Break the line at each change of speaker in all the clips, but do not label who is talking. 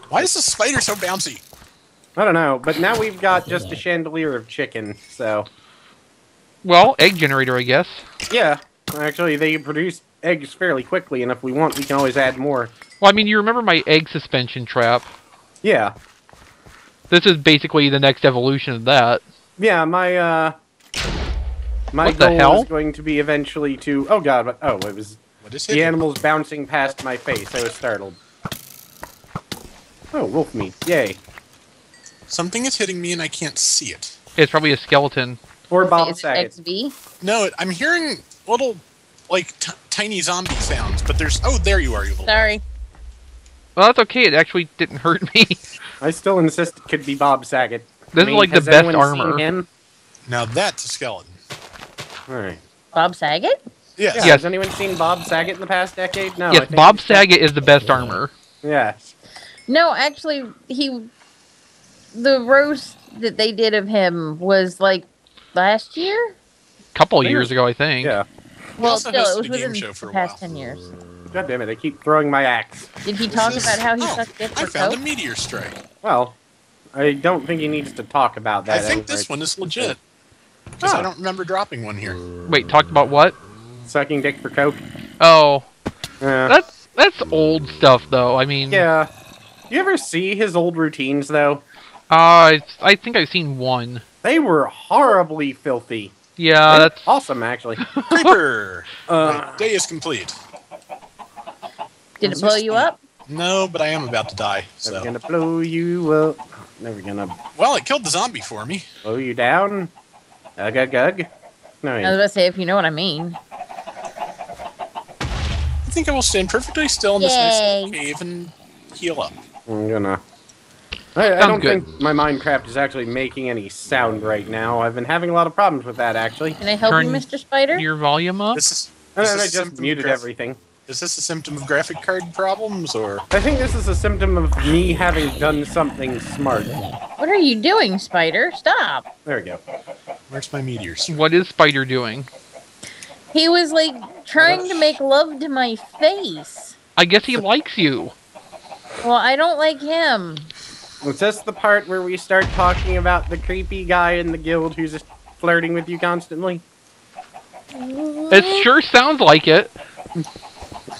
Why is the spider so bouncy?
I don't know, but now we've got just a chandelier of chicken, so...
Well, egg generator, I guess.
Yeah, actually, they produce eggs fairly quickly, and if we want, we can always add more.
Well, I mean, you remember my egg suspension trap?
Yeah.
This is basically the next evolution of that.
Yeah, my goal is going to be eventually to... Oh, God, but... Oh, it was...
What is
the animals bouncing past my face. I was startled. Oh, wolf meat. Yay.
Something is hitting me and I can't see it.
It's probably a skeleton.
Or Bob
Is it
Saget.
XV?
No, I'm hearing little, like, tiny zombie sounds, but there's... Oh, there you are, you little...
Sorry.
Well, that's okay. It actually didn't hurt me.
I still insist it could be Bob Saget.
This is like the best armor.
Him?
Now that's a skeleton.
Alright.
Bob Saget?
Yes.
Yeah,
Yes.
Has anyone seen Bob Saget in the past decade? No. I
Yes,
think
Bob
he's-
Saget is the best armor.
Yes.
No, actually, the roast that they did of him was like last year?
Couple years ago, I think.
Yeah.
Well,
also
still,
hosted
it was
a game
within
show for
the
a
past
while.
10 years.
God damn it, they keep throwing my axe.
Did he talk about how he
Oh,
sucked dick
I
for
found a
coke?
meteor strike.
Well, I don't think he needs to talk about that.
I think
anymore.
this one is legit. Because I
Ah.
don't remember dropping one here.
Wait, talked about what?
Sucking dick for coke.
Oh,
Yeah.
that's old stuff, though. I mean,
Yeah. You ever see his old routines, though?
I think I've seen one.
They were horribly filthy.
Yeah,
They were
that's
awesome, actually.
Creeper! My day is complete.
Did it blow you up?
No, but I am about to die.
Never
So,
gonna blow you up. Never gonna
well, it killed the zombie for me.
blow you down. Ugh, ugh, ugh. No,
I was
yeah.
about to say, if you know what I mean.
I think I will stand perfectly still in this nice little cave and heal up.
I'm gonna... I
Sounds
don't
good.
think my Minecraft is actually making any sound right now. I've been having a lot of problems with that, actually.
Can I help
Turn
you, Mr. Spider?
your volume up.
This is.
And
Is
then I
this a
just
symptom of
muted
graph-
everything.
Is this a symptom of graphic card problems, or
I think this is a symptom of me having done something smart.
What are you doing, Spider? Stop.
There we go.
where's my meteors?
What is Spider doing?
He was like trying to make love to my face.
I guess he likes you.
Well, I don't like him.
Is this the part where we start talking about the creepy guy in the guild who's just flirting with you constantly?
It sure sounds like it.
It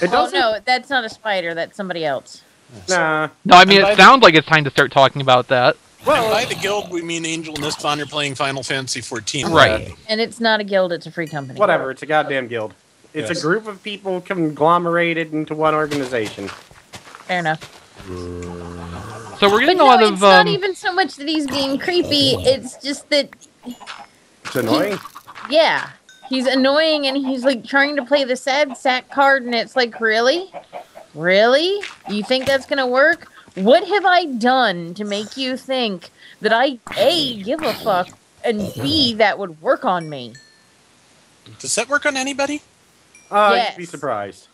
Oh
doesn't.
no, that's not a spider. That's somebody else.
Nah.
No, I mean,
And by
it
the-
sounds like it's time to start talking about that.
Well, by the guild, we mean Angel and Istvan are playing Final Fantasy XIV.
Right.
And it's not a guild. It's a free company.
Whatever. It's a goddamn guild. It's
Yes.
a group of people conglomerated into one organization.
Fair enough.
So we're
But
getting
no,
a lot
it's
of
not even so much that he's being creepy. It's just that,
It's annoying.
yeah, he's annoying and he's like trying to play the sad sack card, and it's like, really, really, you think that's gonna work? What have I done to make you think that I A, give a fuck, and B, that would work on me?
Does that work on anybody?
Yes.
You'd be surprised.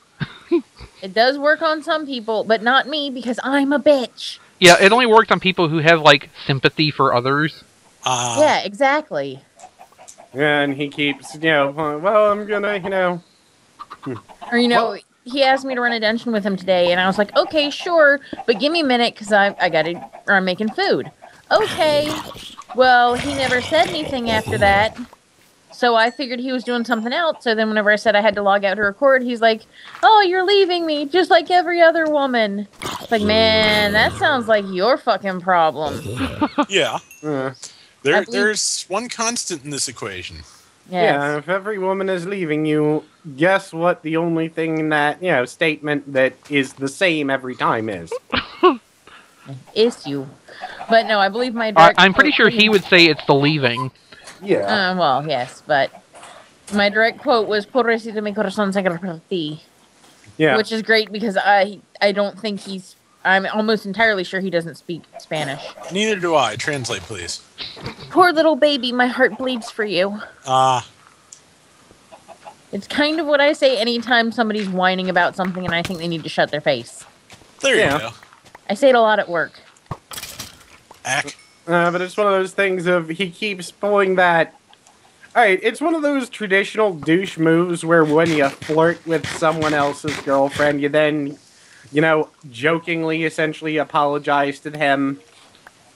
It does work on some people, but not me because I'm a bitch.
yeah. It only works on people who have like sympathy for others.
Yeah, exactly.
And he keeps, well, I'm gonna,
Or, he asked me to run a dungeon with him today, and I was like, okay, sure, but give me a minute, because I'm making food. Okay. Well, he never said anything after that, so I figured he was doing something else, so then whenever I said I had to log out to record, he's like, oh, you're leaving me, just like every other woman. It's like, man, that sounds like your fucking problem.
Yeah.
uh,
There's one constant in this equation.
yeah,
Yes.
if every woman is leaving you, guess what the only thing in that, statement that is the same every time is?
Issue. But no, I believe my direct
I'm pretty
quote-
sure he would say it's the leaving.
Yeah.
Well, yes, but my direct quote was "Pobrecito mi corazón sangra por ti,"
Yeah.
which is great because I don't think I'm almost entirely sure he doesn't speak Spanish.
Neither do I. Translate, please.
Poor little baby, my heart bleeds for you. It's kind of what I say anytime somebody's whining about something and I think they need to shut their face.
There
Yeah.
you go.
I say it a lot at work.
Ack.
But it's one of those things of he keeps pulling that. Alright, it's one of those traditional douche moves where when you flirt with someone else's girlfriend, you then jokingly essentially apologize to him.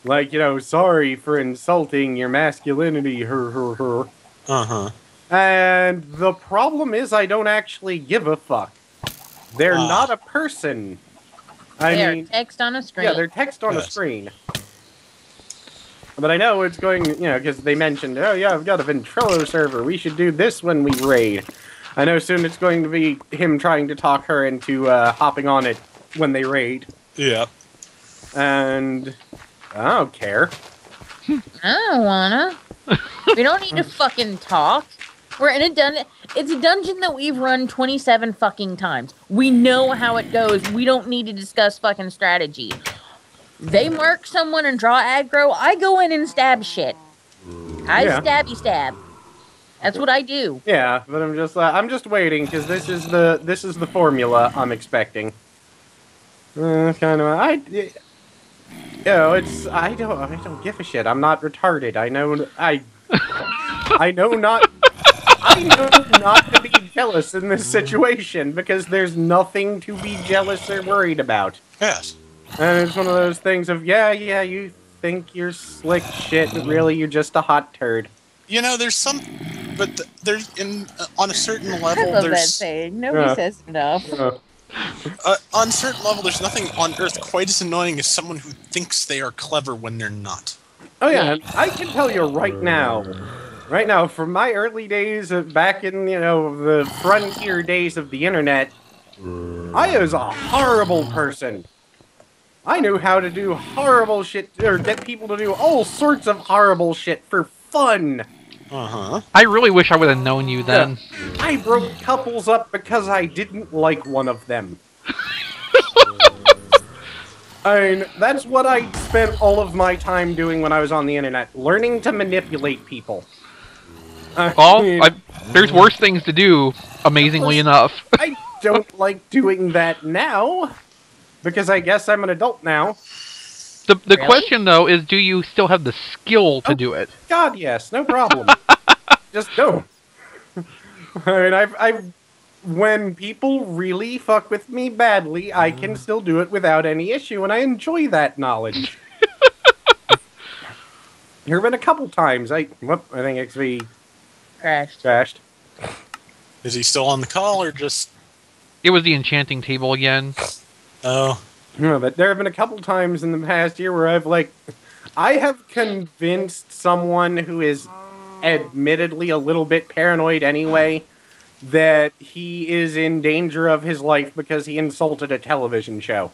Like, sorry for insulting your masculinity, her.
Uh-huh.
And the problem is I don't actually give a fuck. They're not a person.
They're text on a screen.
Yeah, they're text on a screen. But I know it's going, because they mentioned, oh yeah, I've got a Ventrilo server. We should do this when we raid. I know soon it's going to be him trying to talk her into hopping on it when they raid.
Yeah.
And I don't care.
I don't wanna. We don't need to fucking talk. We're in a dungeon. It's a dungeon that we've run 27 fucking times. We know how it goes. We don't need to discuss fucking strategy. They mark someone and draw aggro. I go in and stab shit. Stabby stab. That's what I do.
Yeah, but I'm just waiting because this is the formula I'm expecting. Kind of I don't give a shit. I'm not retarded. I know not to be jealous in this situation because there's nothing to be jealous or worried about.
Yes.
And it's one of those things of yeah, you think you're slick shit, but really you're just a hot turd.
There's some, but there's on a certain level.
I love
there's
that saying. Nobody says enough.
on a certain level, there's nothing on Earth quite as annoying as someone who thinks they are clever when they're not.
Oh yeah, I can tell you right now, from my early days back in the frontier days of the internet, I was a horrible person. I knew how to do horrible shit, or get people to do all sorts of horrible shit for fun.
Uh-huh.
I really wish I would have known you then.
Yeah. I broke couples up because I didn't like one of them. I mean, that's what I spent all of my time doing when I was on the internet, learning to manipulate people.
There's worse things to do, amazingly enough.
I don't like doing that now. Because I guess I'm an adult now.
The question, though, is do you still have the skill to do it?
God, yes. No problem. Just don't. I mean, when people really fuck with me badly, I can still do it without any issue, and I enjoy that knowledge. There have been a couple times. I think XV crashed.
Is he still on the call, or just...
It was the enchanting table again.
Oh.
No, but there have been a couple times in the past year where I have convinced someone who is admittedly a little bit paranoid anyway that he is in danger of his life because he insulted a television show.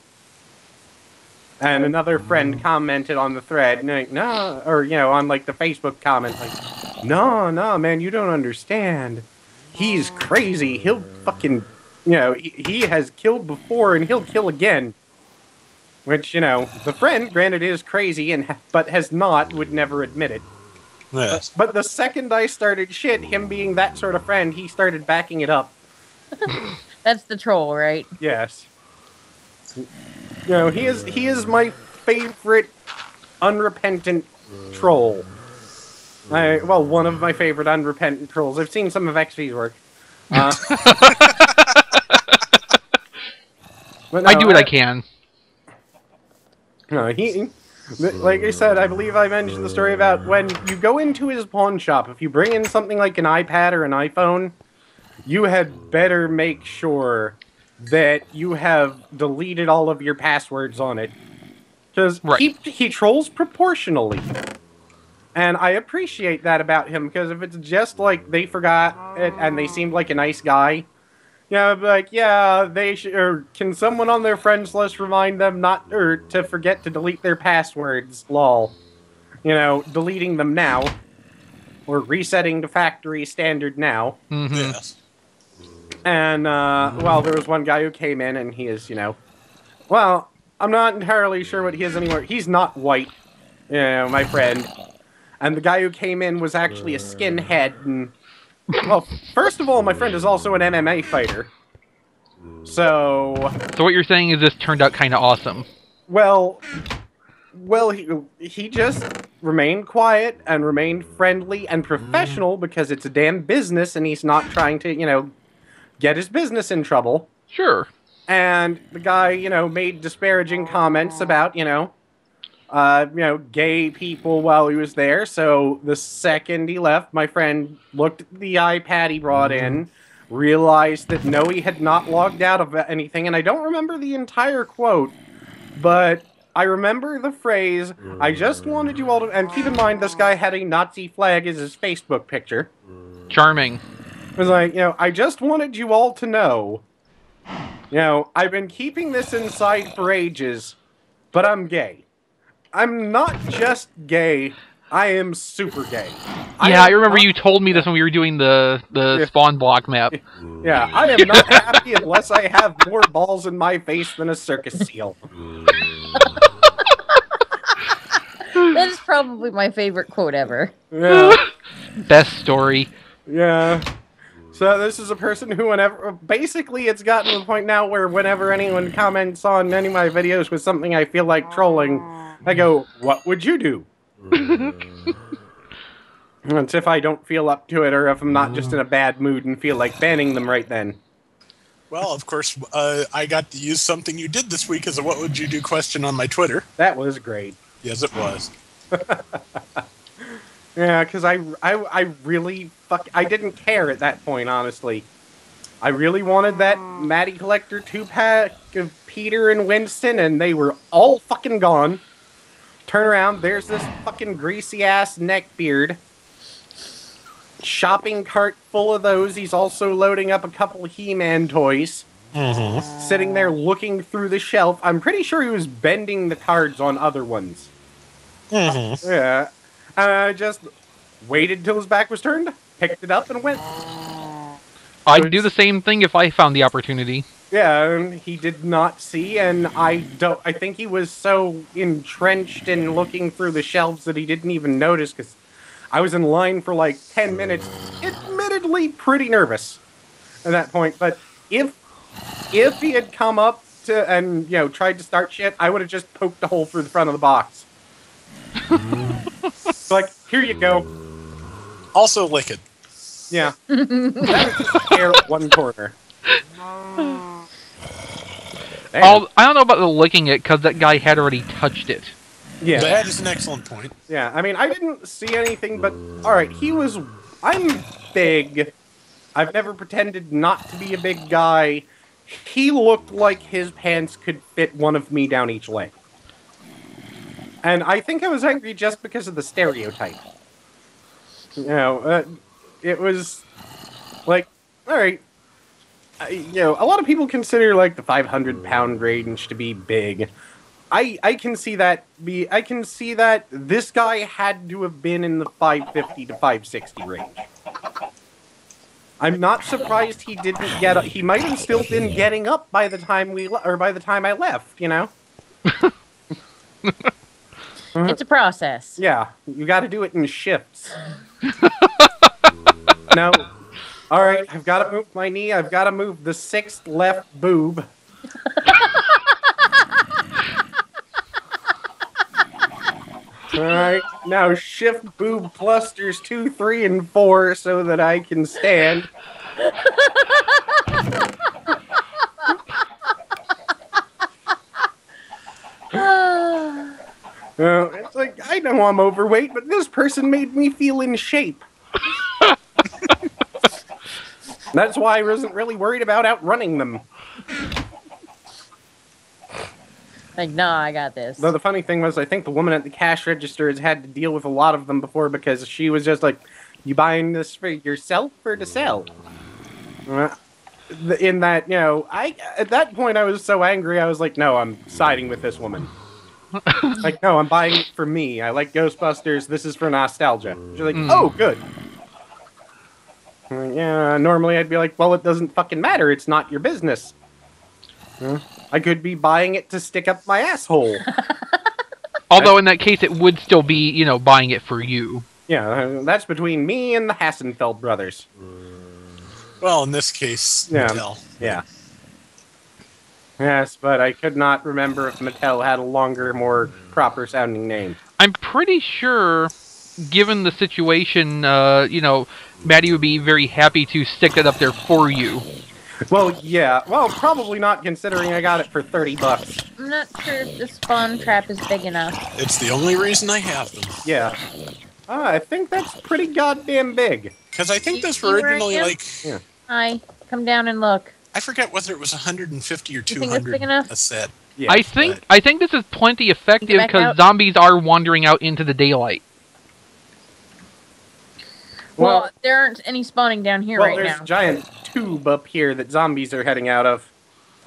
And another friend commented on the thread, no, or, on, the Facebook comment, no, man, you don't understand. He's crazy. He'll fucking... he has killed before and he'll kill again. Which, the friend, granted, is crazy, but would never admit it.
Yes.
But the second I started shit, him being that sort of friend, he started backing it up.
That's the troll, right?
Yes. He is my favorite unrepentant troll. One of my favorite unrepentant trolls. I've seen some of XV's work.
No, I do what I can.
No, like I said, I believe I mentioned the story about when you go into his pawn shop, if you bring in something like an iPad or an iPhone, you had better make sure that you have deleted all of your passwords on it. Because he trolls proportionally. And I appreciate that about him, because if it's just like they forgot it and they seemed like a nice guy, they should, or can someone on their friends list remind them to forget to delete their passwords, lol. Deleting them now. Or resetting to factory standard now.
Mm-hmm.
Yes.
And, there was one guy who came in and he is, I'm not entirely sure what he is anymore. He's not white, my friend. And the guy who came in was actually a skinhead, and... Well, first of all, my friend is also an MMA fighter. So
what you're saying is this turned out kind of awesome.
Well, he just remained quiet and remained friendly and professional because it's a damn business and he's not trying to, get his business in trouble.
Sure.
And the guy, made disparaging comments about, gay people while he was there. So the second he left, my friend looked at the iPad he brought in, realized that no, he had not logged out of anything. And I don't remember the entire quote, but I remember the phrase, I just wanted you all to... And keep in mind, this guy had a Nazi flag as his Facebook picture.
Charming.
It was like, I just wanted you all to know, I've been keeping this inside for ages, but I'm gay. I'm not just gay, I am super gay.
Yeah, I remember you told me this when we were doing the spawn block map.
Yeah, I am not happy unless I have more balls in my face than a circus seal.
That is probably my favorite quote ever.
Yeah.
Best story.
Yeah. So this is a person who basically it's gotten to the point now where whenever anyone comments on any of my videos with something I feel like trolling, I go, what would you do? It's if I don't feel up to it or if I'm not just in a bad mood and feel like banning them right then.
Well, of course, I got to use something you did this week as a what would you do question on my Twitter.
That was great.
Yes, it was.
Yeah, because I really I didn't care at that point, honestly. I really wanted that Matty Collector 2-pack of Peter and Winston, and they were all fucking gone. Turn around, there's this fucking greasy-ass neckbeard. Shopping cart full of those. He's also loading up a couple of He-Man toys.
Mm-hmm.
Sitting there looking through the shelf. I'm pretty sure he was bending the cards on other ones.
Mm-hmm.
Yeah. I just waited till his back was turned, picked it up, and went.
I'd do the same thing if I found the opportunity.
Yeah, and he did not see, and I think he was so entrenched in looking through the shelves that he didn't even notice, because I was in line for like 10 minutes, admittedly pretty nervous at that point, but if he had come up to, and, tried to start shit, I would have just poked a hole through the front of the box. It's like, here you go.
Also lick it.
Yeah. That was just air at one corner.
I don't know about the licking it, because that guy had already touched it.
Yeah.
That is an excellent point.
Yeah, I mean, I didn't see anything, but, alright, I'm big. I've never pretended not to be a big guy. He looked like his pants could fit one of me down each leg. And I think I was angry just because of the stereotype. It was like, alright, a lot of people consider like the 500-pound range to be big. I can see that this guy had to have been in the 550 to 560 range. I'm not surprised he didn't get up. He might have still been getting up by the time I left,
It's a process.
Yeah, you got to do it in shifts. No. All right, I've got to move my knee. I've got to move the 6th left boob. All right, now shift boob clusters 2, 3, and 4 so that I can stand. It's like, I know I'm overweight, but this person made me feel in shape. That's why I wasn't really worried about outrunning them.
Like, no, I got this.
Though the funny thing was, I think the woman at the cash register has had to deal with a lot of them before because she was just like, you buying this for yourself or to sell? In that, at that point I was so angry, I was like, no, I'm siding with this woman. Like, no, I'm buying it for me. I like Ghostbusters. This is for nostalgia. She's like, oh, good. Yeah, normally I'd be like, well, it doesn't fucking matter. It's not your business. I could be buying it to stick up my asshole.
Although in that case, it would still be, buying it for you.
Yeah, that's between me and the Hassenfeld brothers.
Well, in this case, Mattel.
Yeah. Yes, but I could not remember if Mattel had a longer, more proper-sounding name.
I'm pretty sure, given the situation, Maddie would be very happy to stick it up there for you.
Well, yeah. Well, probably not, considering I got it for $30.
I'm not sure if the spawn trap is big enough.
It's the only reason I have them.
Yeah. I think that's pretty goddamn big.
Because I think
You
those
see
were
where I
originally
am?
like...
Yeah.
Hi, come down and look.
I forget whether it was 150 or
think that's
200
big enough?
a set.
Yeah.
I think this is plenty effective
back
because
out?
zombies are wandering out into the daylight.
Well, there aren't any spawning down here right
there's
now.
a giant tube up here that zombies are heading out of.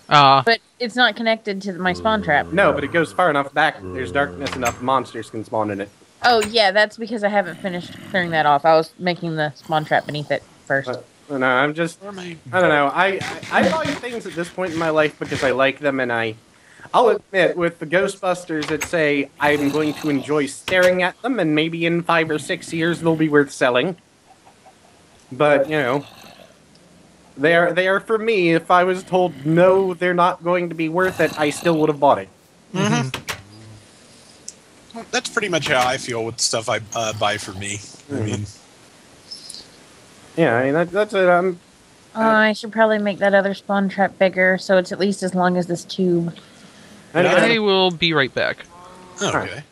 But it's not connected to my spawn trap.
No, but it goes far enough back. There's darkness enough monsters can spawn in it.
Oh, yeah, that's because I haven't finished clearing that off. I was making the spawn trap beneath it first.
No, I'm just... I don't know. I buy things at this point in my life because I like them, and I'll admit, with the Ghostbusters, it's I'm going to enjoy staring at them, and maybe in 5 or 6 years they'll be worth selling. But, you know, they are for me. If I was told, no, they're not going to be worth it, I still would have bought it.
Mm-hmm. Well, that's pretty much how I feel with stuff I buy for me. I mean...
Yeah, I mean, that's it.
I should probably make that other spawn trap bigger, so it's at least as long as this tube.
I will be right back.
Okay.